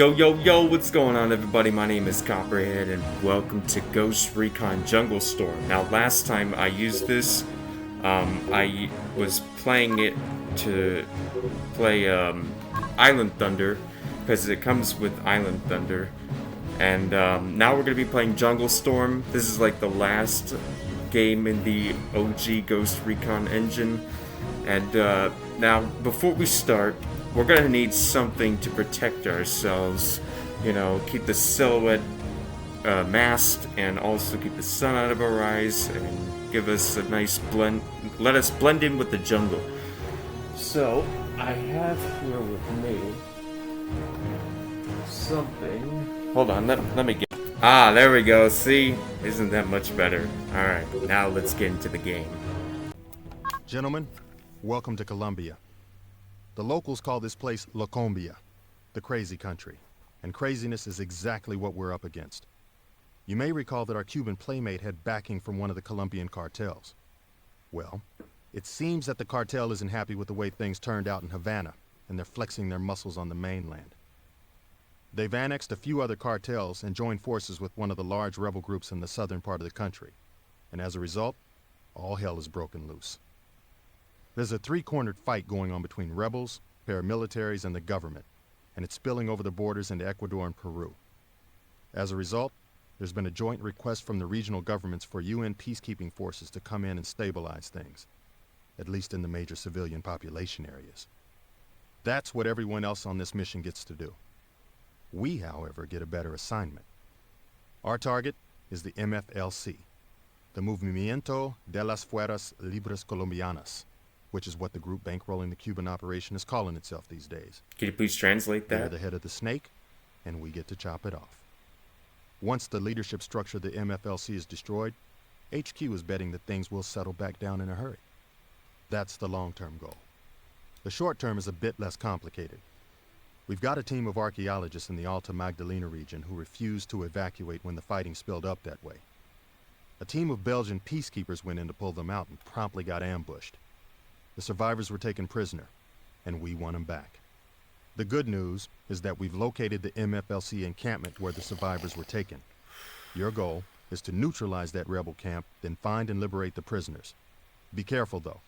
Yo, what's going on, everybody? My name is Copperhead, and welcome to Ghost Recon Jungle Storm. Now, last time I used this, I was playing it to play, Island Thunder, because it comes with Island Thunder. And, now we're gonna be playing Jungle Storm. This is like the last game in the OG Ghost Recon engine. And, now, before we start, we're gonna need something to protect ourselves, you know, keep the silhouette masked and also keep the sun out of our eyes and give us a nice blend, let us blend in with the jungle. So, I have here with me something. Hold on, let me get. Ah, there we go, see? Isn't that much better? Alright, now let's get into the game. Gentlemen, welcome to Colombia. The locals call this place La Combia, the crazy country, and craziness is exactly what we're up against. You may recall that our Cuban playmate had backing from one of the Colombian cartels. Well, it seems that the cartel isn't happy with the way things turned out in Havana, and they're flexing their muscles on the mainland. They've annexed a few other cartels and joined forces with one of the large rebel groups in the southern part of the country, and as a result, all hell is broken loose. There's a three-cornered fight going on between rebels, paramilitaries, and the government, and it's spilling over the borders into Ecuador and Peru. As a result, there's been a joint request from the regional governments for UN peacekeeping forces to come in and stabilize things, at least in the major civilian population areas. That's what everyone else on this mission gets to do. We, however, get a better assignment. Our target is the MFLC, the Movimiento de las Fuerzas Libres Colombianas, which is what the group bankrolling the Cuban operation is calling itself these days. Can you please translate that? They're the head of the snake, and we get to chop it off. Once the leadership structure of the MFLC is destroyed, HQ is betting that things will settle back down in a hurry. That's the long-term goal. The short term is a bit less complicated. We've got a team of archaeologists in the Alta Magdalena region who refused to evacuate when the fighting spilled up that way. A team of Belgian peacekeepers went in to pull them out and promptly got ambushed. The survivors were taken prisoner, and we won them back. The good news is that we've located the MFLC encampment where the survivors were taken. Your goal is to neutralize that rebel camp, then find and liberate the prisoners. Be careful, though.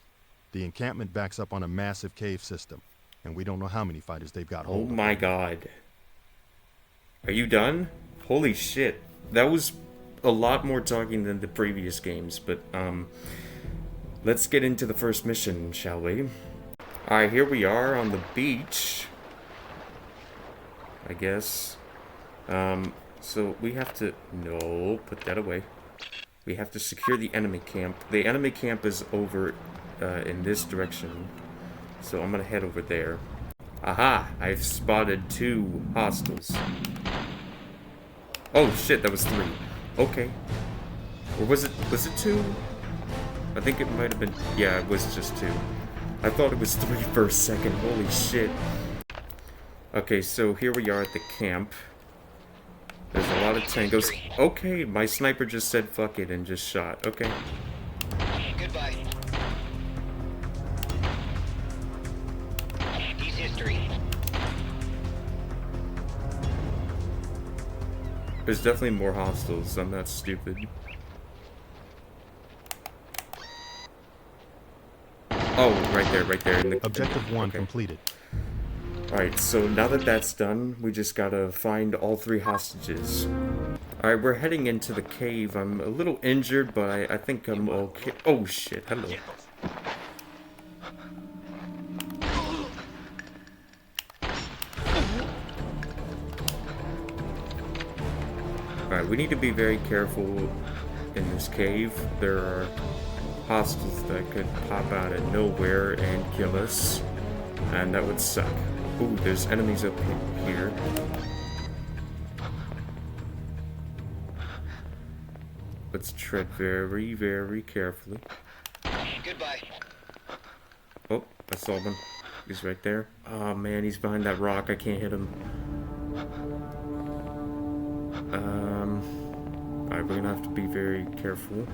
The encampment backs up on a massive cave system, and we don't know how many fighters they've got hold of. Oh my god. Are you done? Holy shit. That was a lot more talking than the previous games, but, let's get into the first mission, shall we? Alright, here we are on the beach, I guess. So we have to... No, put that away. We have to secure the enemy camp. The enemy camp is over in this direction, so I'm gonna head over there. Aha! I've spotted 2 hostiles. Oh shit, that was 3. Okay. Or was it 2? I think it might have been... Yeah, it was just 2. I thought it was 3 for a second. Holy shit. Okay, so here we are at the camp. There's a lot of tangos. Okay, my sniper just said fuck it and just shot. Okay. Goodbye. He's history. There's definitely more hostiles. I'm not stupid. Oh, right there. In the, Objective 1 okay. completed. Alright, so now that that's done, we just gotta find all 3 hostages. Alright, we're heading into the cave. I'm a little injured, but I think I'm okay. Oh shit, hello. Alright, we need to be very careful in this cave. There are hostiles that could pop out of nowhere and kill us, and that would suck. Ooh, there's enemies up here. Let's tread very, very carefully. Goodbye. Oh, I saw one. He's right there. Oh man, he's behind that rock. I can't hit him. Alright, we're gonna have to be very careful.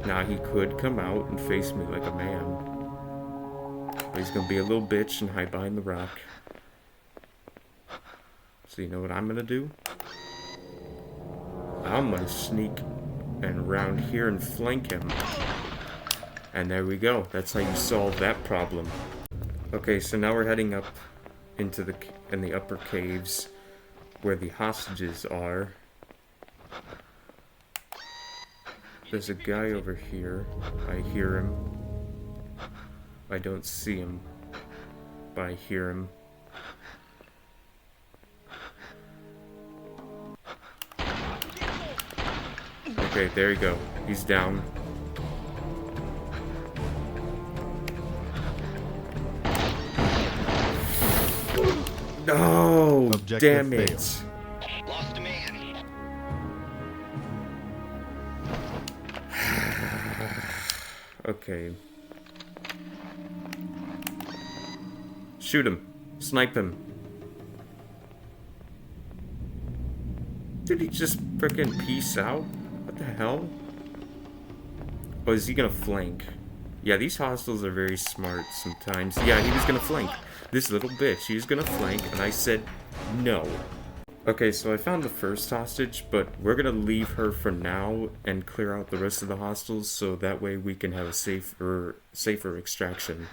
Now he could come out and face me like a man. But he's gonna be a little bitch and hide behind the rock. So you know what I'm gonna do? I'm gonna sneak and around here and flank him. And there we go. That's how you solve that problem. Okay, so now we're heading up into the upper caves where the hostages are. There's a guy over here. I hear him. I don't see him, but I hear him. Okay, there you go. He's down. No! Objective Damn it! failed. Lost a man. Okay. Shoot him. Snipe him. Did he just frickin' peace out? What the hell? Oh, is he gonna flank? Yeah, these hostiles are very smart sometimes. Yeah, he was gonna flank. This little bitch, he was gonna flank, and I said no. Okay, so I found the first hostage, but we're gonna leave her for now and clear out the rest of the hostiles, so that way we can have a safer extraction.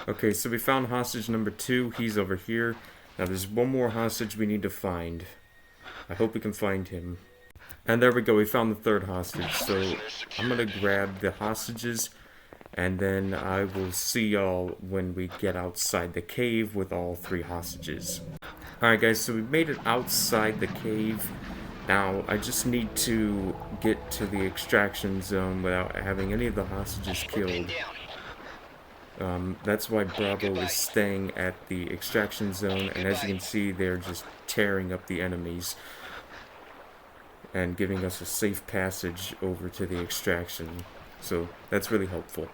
Okay, so we found hostage number 2. He's over here. Now there's one more hostage we need to find. I hope we can find him. And there we go, we found the third hostage. So I'm gonna grab the hostages, and then I will see y'all when we get outside the cave with all 3 hostages. Alright guys, so we made it outside the cave. Now, I just need to get to the extraction zone without having any of the hostages killed. That's why Bravo is staying at the extraction zone, and as you can see, they're just tearing up the enemies and giving us a safe passage over to the extraction. So, that's really helpful.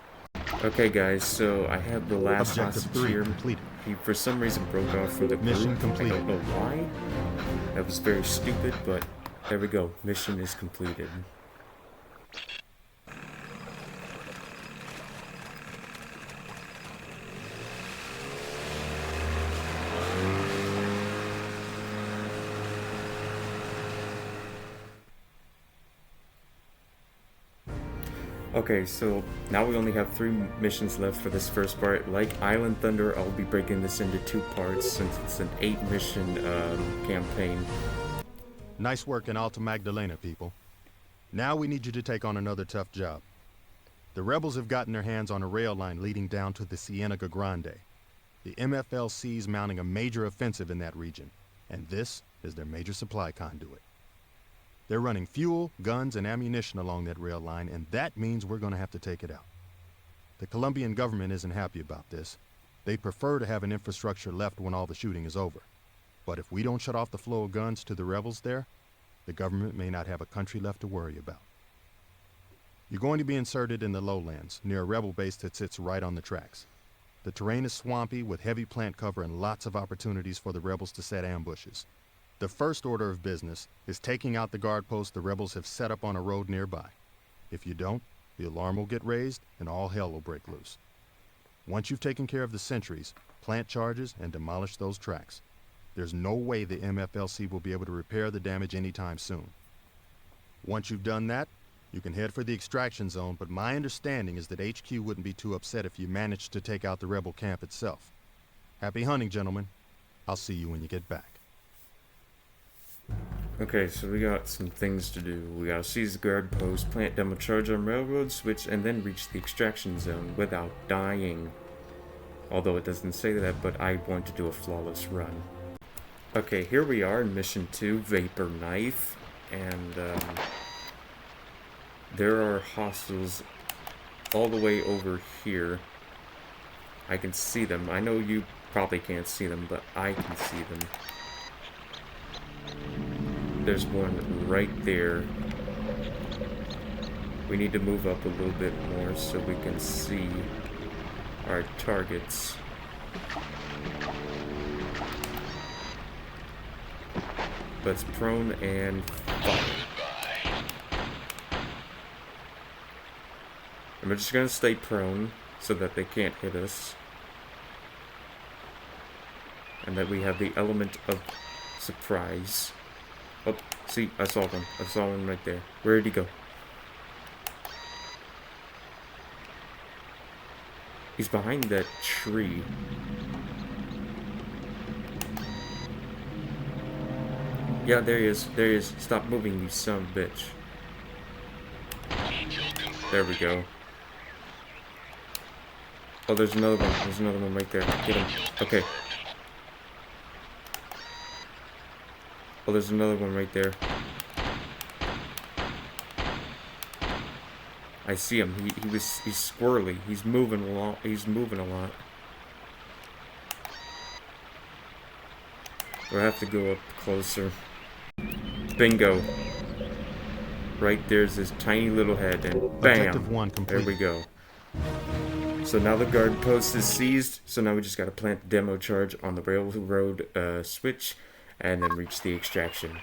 Okay guys, so I have the last Objective hostage 3 here. completed. He for some reason broke off from the group. Mission completed. I don't know why. That was very stupid, but there we go. Mission is completed. Okay, so now we only have 3 missions left for this first part. Like Island Thunder, I'll be breaking this into 2 parts since it's an 8-mission campaign. Nice work in Alta Magdalena, people. Now we need you to take on another tough job. The rebels have gotten their hands on a rail line leading down to the Cienega Grande. The MFLC's mounting a major offensive in that region, and this is their major supply conduit. They're running fuel, guns, and ammunition along that rail line, and that means we're going to have to take it out. The Colombian government isn't happy about this. They'd prefer to have an infrastructure left when all the shooting is over. But if we don't shut off the flow of guns to the rebels there, the government may not have a country left to worry about. You're going to be inserted in the lowlands, near a rebel base that sits right on the tracks. The terrain is swampy with heavy plant cover and lots of opportunities for the rebels to set ambushes. The first order of business is taking out the guard post the rebels have set up on a road nearby. If you don't, the alarm will get raised and all hell will break loose. Once you've taken care of the sentries, plant charges and demolish those tracks. There's no way the MFLC will be able to repair the damage anytime soon. Once you've done that, you can head for the extraction zone, but my understanding is that HQ wouldn't be too upset if you managed to take out the rebel camp itself. Happy hunting, gentlemen. I'll see you when you get back. Okay, so we got some things to do. We gotta seize the guard post, plant demo charge on railroad switch, and then reach the extraction zone without dying. Although it doesn't say that, but I want to do a flawless run. Okay, here we are in mission 2, Vapor Knife, and there are hostiles all the way over here. I can see them. I know you probably can't see them, but I can see them. There's one right there. We need to move up a little bit more so we can see our targets. Let's prone and fire. And we're just gonna stay prone so that they can't hit us. And that we have the element of surprise. Oh, see, I saw one. I saw one right there. Where did he go? He's behind that tree. Yeah, there he is. There he is. Stop moving, you son of a bitch. There we go. Oh, there's another one. There's another one right there. Get him. Okay. Oh, there's another one right there. I see him. He's squirrely. He's moving a lot. He's moving a lot. We'll have to go up closer. Bingo. Right there's this tiny little head, and bam! Objective 1 complete. There we go. So now the guard post is seized, so now we just gotta plant the demo charge on the railroad switch, and then reach the extraction.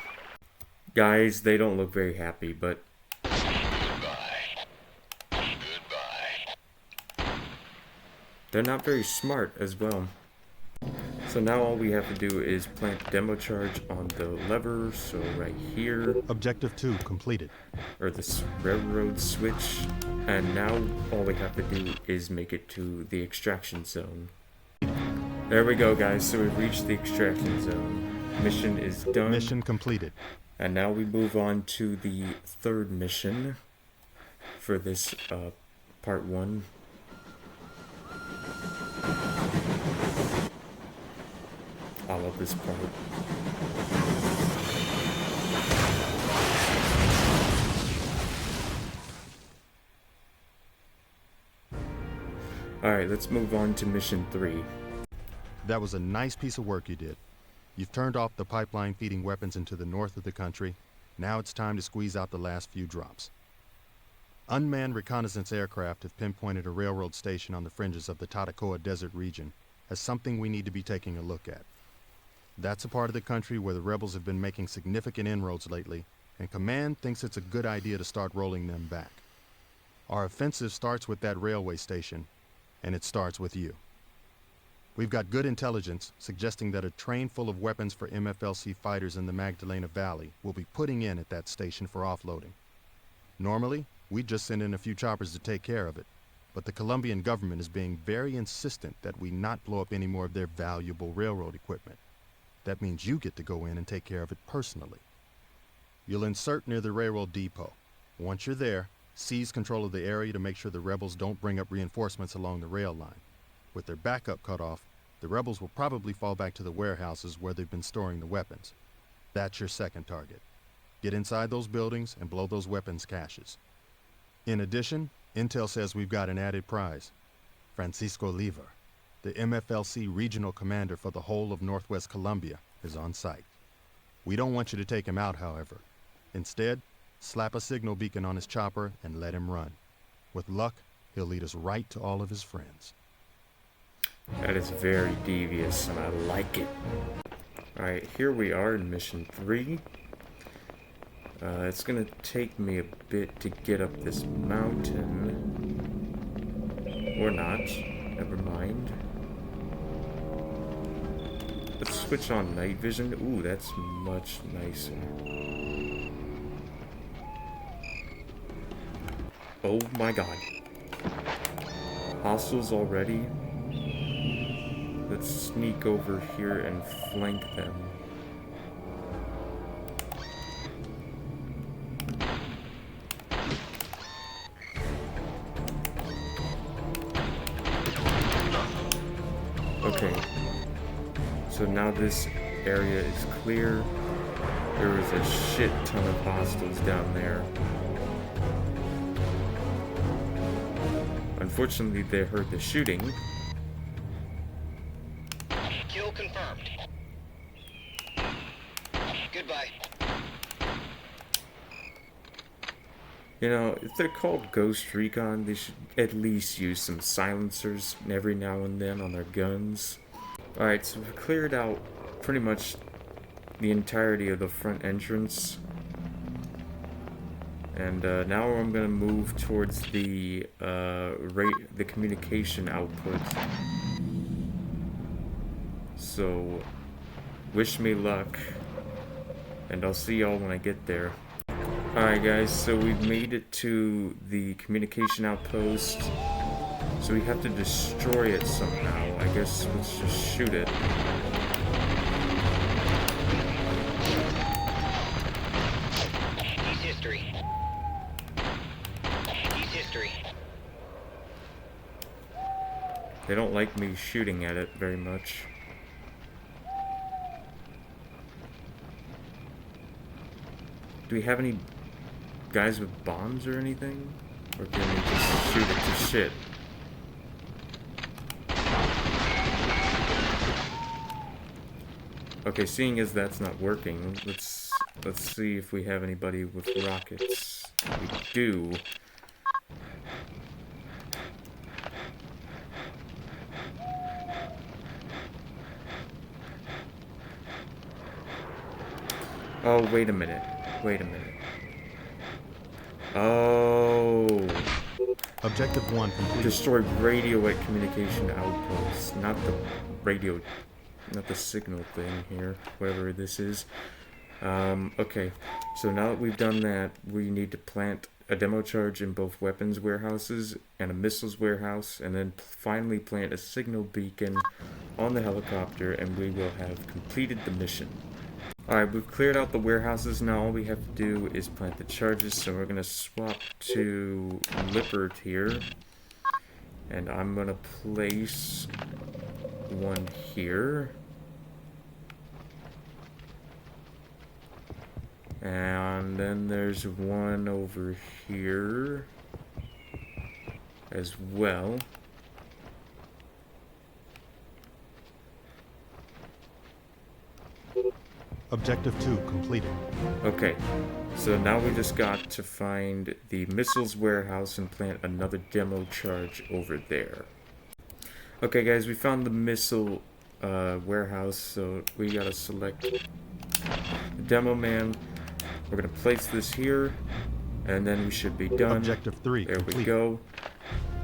Guys, they don't look very happy, but... Goodbye. Goodbye. they're not very smart as well. So now all we have to do is plant the demo charge on the lever, so right here. Objective 2 completed. Or this railroad switch. And now all we have to do is make it to the extraction zone. There we go, guys. So we've reached the extraction zone. Mission is done. Mission completed. And now we move on to the third mission for this part 1. I love this part. Alright, let's move on to mission 3. That was a nice piece of work you did. You've turned off the pipeline feeding weapons into the north of the country. Now it's time to squeeze out the last few drops. Unmanned reconnaissance aircraft have pinpointed a railroad station on the fringes of the Tatacoa Desert region as something we need to be taking a look at. That's a part of the country where the rebels have been making significant inroads lately, and Command thinks it's a good idea to start rolling them back. Our offensive starts with that railway station, and it starts with you. We've got good intelligence suggesting that a train full of weapons for MFLC fighters in the Magdalena Valley will be putting in at that station for offloading. Normally, we'd just send in a few choppers to take care of it, but the Colombian government is being very insistent that we not blow up any more of their valuable railroad equipment. That means you get to go in and take care of it personally. You'll insert near the railroad depot. Once you're there, seize control of the area to make sure the rebels don't bring up reinforcements along the rail line. With their backup cut off, the rebels will probably fall back to the warehouses where they've been storing the weapons. That's your second target. Get inside those buildings and blow those weapons caches. In addition, intel says we've got an added prize. Francisco Lever, the MFLC regional commander for the whole of Northwest Colombia, is on site. We don't want you to take him out, however. Instead, slap a signal beacon on his chopper and let him run. With luck, he'll lead us right to all of his friends. That is very devious, and I like it. Alright, here we are in mission 3. It's gonna take me a bit to get up this mountain. Or not. Never mind. Let's switch on night vision. Ooh, that's much nicer. Oh my god. Hostiles already? Let's sneak over here and flank them. Okay. So now this area is clear. There is a shit ton of hostiles down there. Unfortunately, they heard the shooting. Kill confirmed. Goodbye. You know, if they're called Ghost Recon, they should at least use some silencers every now and then on their guns. Alright, so we've cleared out pretty much the entirety of the front entrance. And now I'm gonna move towards the communication output. So, wish me luck, and I'll see y'all when I get there. Alright guys, so we've made it to the communication outpost. So we have to destroy it somehow. I guess let's just shoot it. He's history. He's history. They don't like me shooting at it very much. Do we have any guys with bombs or anything? Or can we just shoot it to shit? Okay, seeing as that's not working, let's see if we have anybody with rockets. We do. Oh, wait a minute. Wait a minute. Oh. Objective 1 complete. Destroy radio at communication outposts. Not the radio, not the signal thing here, whatever this is. Okay, so now that we've done that, we need to plant a demo charge in both weapons warehouses and a missiles warehouse, and then finally plant a signal beacon on the helicopter, and we will have completed the mission. Alright, we've cleared out the warehouses. Now all we have to do is plant the charges, so we're going to swap to Lippert here. And I'm going to place one here. And then there's one over here as well. Objective 2 completed. Okay, so now we just got to find the missiles warehouse and plant another demo charge over there. Okay guys, we found the missile warehouse, so we gotta select the demo man. We're gonna place this here, and then we should be done. Objective 3 There complete. we go.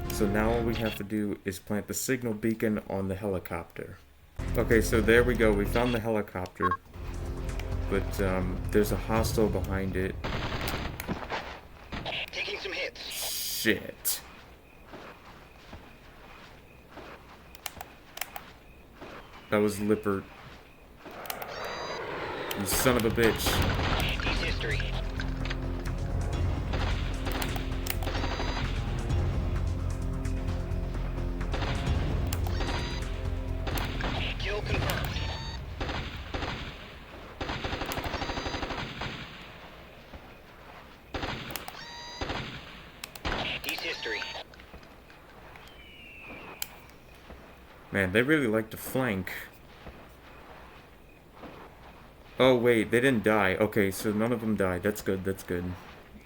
So now all we have to do is plant the signal beacon on the helicopter. Okay, so there we go. We found the helicopter. But there's a hostile behind it. Taking some hits. Shit. That was Lippert. You son of a bitch. He's history. Kill confirmed. He's history. Man, they really like to flank. Oh wait, they didn't die. Okay, so none of them died. That's good, that's good.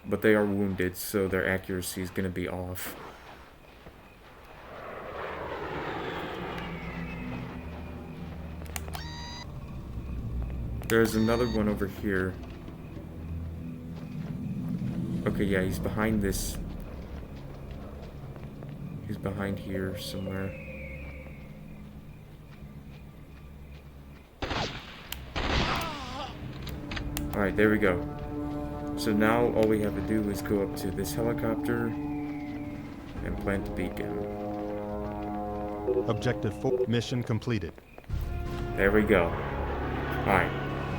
But they are wounded, so their accuracy is gonna be off. There's another one over here. Okay, yeah, he's behind this. He's behind here somewhere. Alright, there we go. So now all we have to do is go up to this helicopter and plant the beacon. Objective 4 mission completed. There we go. Alright,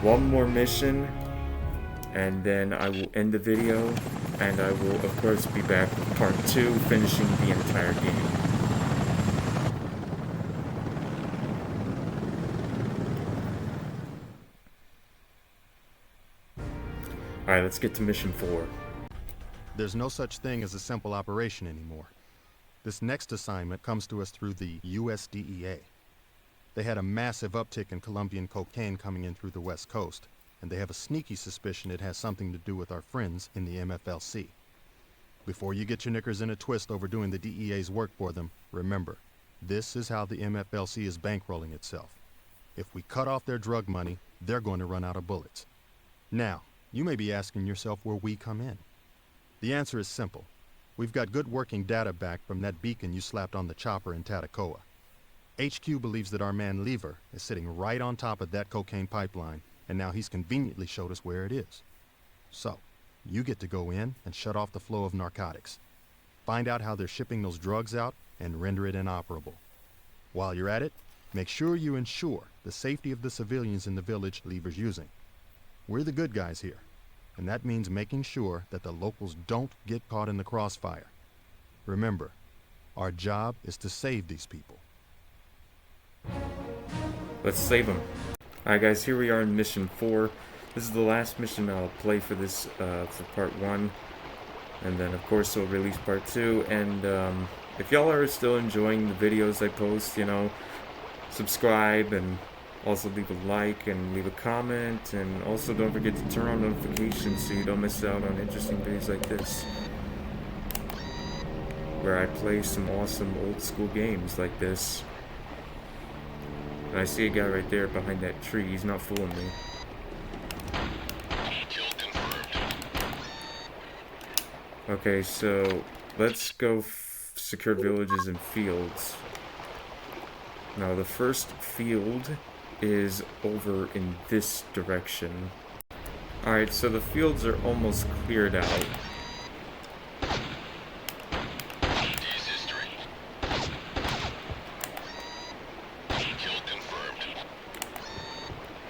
one more mission, and then I will end the video, and I will of course be back with part 2, finishing the entire game. Alright, let's get to mission 4. There's no such thing as a simple operation anymore. This next assignment comes to us through the USDEA. They had a massive uptick in Colombian cocaine coming in through the West Coast, and they have a sneaky suspicion it has something to do with our friends in the MFLC. Before you get your knickers in a twist over doing the DEA's work for them, remember, this is how the MFLC is bankrolling itself. If we cut off their drug money, they're going to run out of bullets. Now, you may be asking yourself where we come in. The answer is simple. We've got good working data back from that beacon you slapped on the chopper in Tatacoa. HQ believes that our man Lever is sitting right on top of that cocaine pipeline, and now he's conveniently showed us where it is. So, you get to go in and shut off the flow of narcotics. Find out how they're shipping those drugs out and render it inoperable. While you're at it, make sure you ensure the safety of the civilians in the village Lever's using. We're the good guys here, and that means making sure that the locals don't get caught in the crossfire. Remember, our job is to save these people. Let's save them. Alright guys, here we are in mission 4. This is the last mission I'll play for this, for part 1. And then of course we'll release part 2. And if y'all are still enjoying the videos I post, you know, subscribe and also leave a like and leave a comment. And also don't forget to turn on notifications so you don't miss out on interesting videos like this, where I play some awesome old school games like this. And I see a guy right there behind that tree. He's not fooling me. Okay, so let's go secure villages and fields. Now the first field is over in this direction. Alright, so the fields are almost cleared out.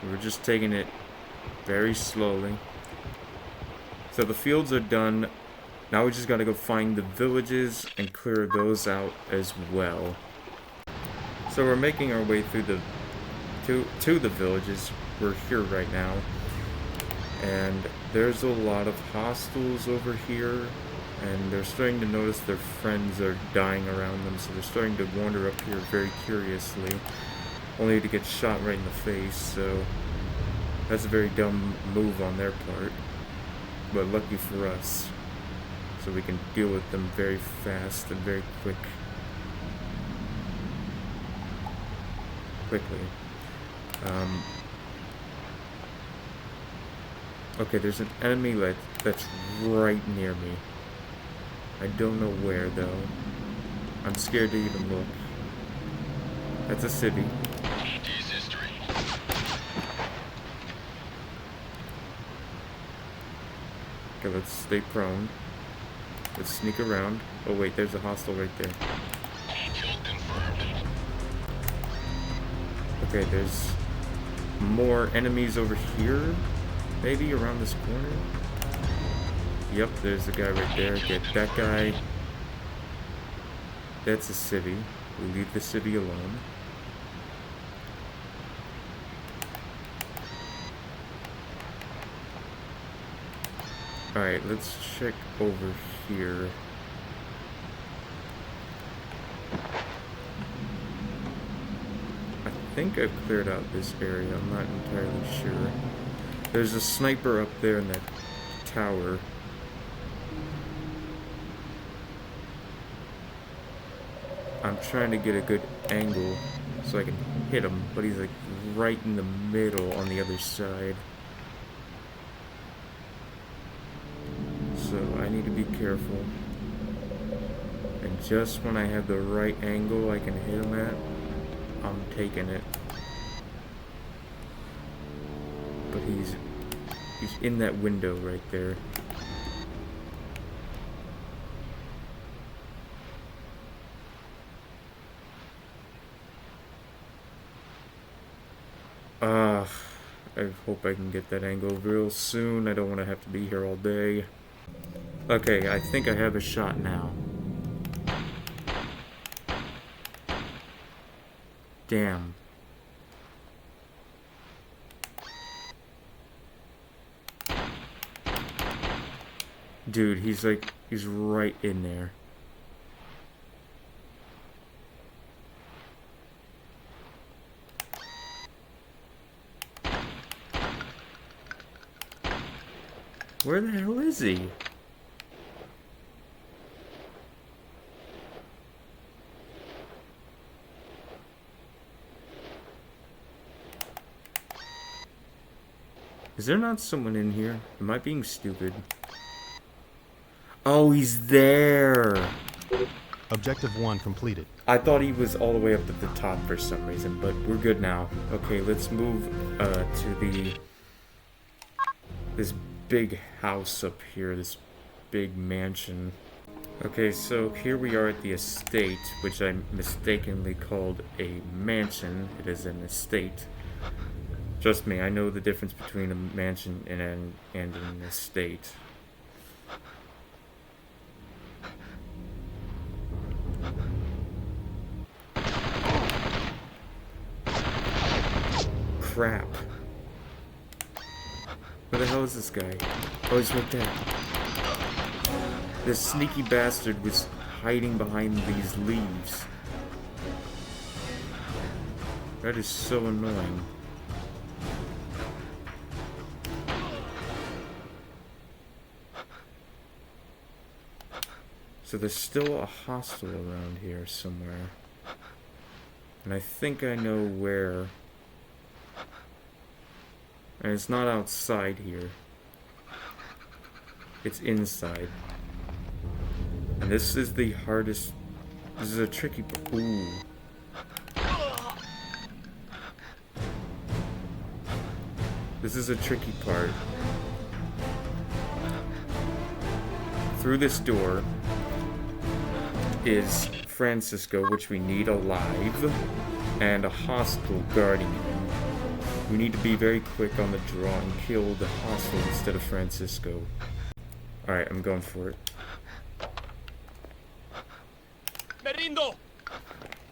We're just taking it very slowly. So the fields are done. Now we just gotta go find the villages and clear those out as well. So we're making our way through the to the villages. We're here right now. And there's a lot of hostiles over here. And they're starting to notice their friends are dying around them. So they're starting to wander up here very curiously, only to get shot right in the face. So that's a very dumb move on their part, but lucky for us, so we can deal with them very fast and very quickly. Okay, there's an enemy that's right near me. I don't know where though. I'm scared to even look. That's a civvy. Okay, let's stay prone. Let's sneak around. Oh wait, there's a hostile right there. Okay, there's more enemies over here. Maybe around this corner. Yep, there's the guy right there. Get that guy. That's a civvy. We leave the civvy alone. Alright, let's check over here. I think I've cleared out this area. I'm not entirely sure. There's a sniper up there in that tower. I'm trying to get a good angle so I can hit him, but he's like right in the middle on the other side. So I need to be careful. And just when I have the right angle I can hit him at, I'm taking it. But he's in that window right there. I hope I can get that angle real soon. I don't want to have to be here all day. Okay, I think I have a shot now. Damn. Dude, he's right in there. Where the hell is he? Is there not someone in here? Am I being stupid? Oh, he's there. Objective 1 completed. I thought he was all the way up at the top for some reason, but we're good now. Okay, let's move to this big house up here, this big mansion. Okay, so here we are at the estate, which I mistakenly called a mansion. It is an estate. Trust me, I know the difference between a mansion and an estate. Crap. Where the hell is this guy? Oh, he's right there. This sneaky bastard was hiding behind these leaves. That is so annoying. So there's still a hostel around here somewhere. And I think I know where. And it's not outside here. It's inside. And this is the hardest. This is a tricky. Ooh. This is a tricky part. Through this door is Francisco, which we need alive, and a hostile guarding him. We need to be very quick on the draw and kill the hostile instead of Francisco. Alright, I'm going for it.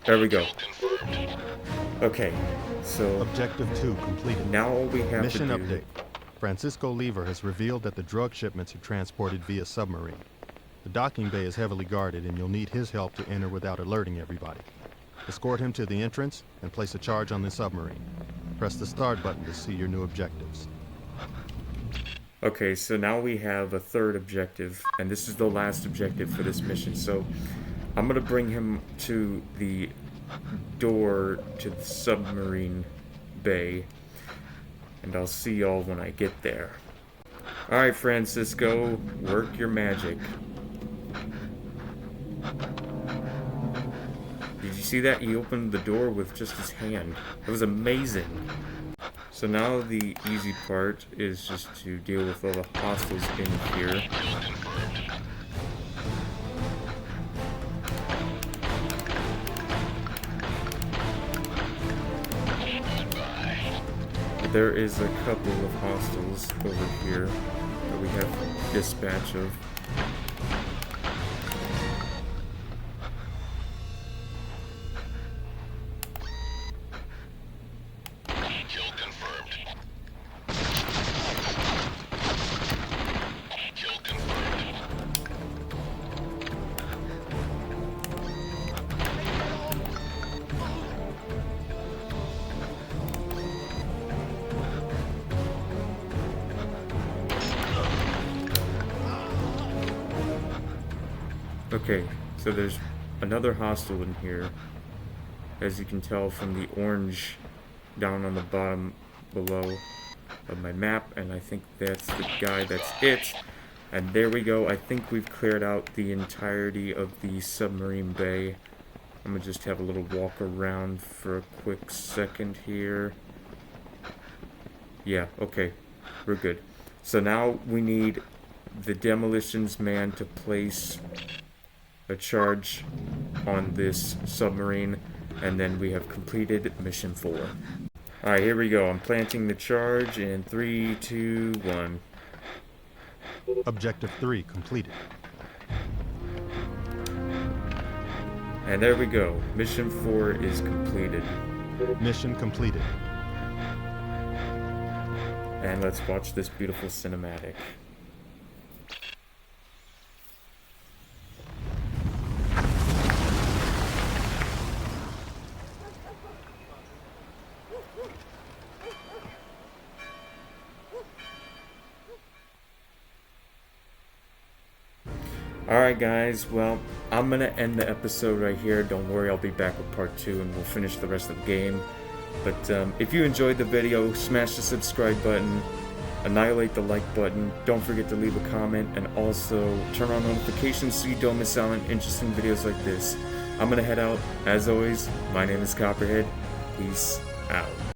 There we go. Okay, so Objective 2 completed. now all we have Mission to do... update. Francisco Lever has revealed that the drug shipments are transported via submarine. The docking bay is heavily guarded and you'll need his help to enter without alerting everybody. Escort him to the entrance and place a charge on the submarine. Press the start button to see your new objectives. Okay, so now we have a third objective, and this is the last objective for this mission. So I'm gonna bring him to the door to the submarine bay, and I'll see y'all when I get there. Alright, Francisco, work your magic. Did you see that? He opened the door with just his hand. It was amazing. So now the easy part is just to deal with all the hostiles in here. There is a couple of hostiles over here that we have dispatch of. Okay, so there's another hostile in here, as you can tell from the orange down on the bottom below of my map, and I think that's the guy, that's it. And there we go. I think we've cleared out the entirety of the submarine bay. I'm gonna just have a little walk around for a quick second here. Yeah, okay, we're good. So now we need the demolitions man to place a charge on this submarine, and then we have completed mission 4. Alright, here we go. I'm planting the charge in 3, 2, 1. Objective 3 completed. And there we go. Mission 4 is completed. Mission completed. And let's watch this beautiful cinematic. Alright guys, well, I'm gonna end the episode right here. Don't worry, I'll be back with part 2 and we'll finish the rest of the game. But if you enjoyed the video, smash the subscribe button, annihilate the like button, don't forget to leave a comment, and also turn on notifications so you don't miss out on interesting videos like this. I'm gonna head out. As always, my name is Copperhead. Peace out.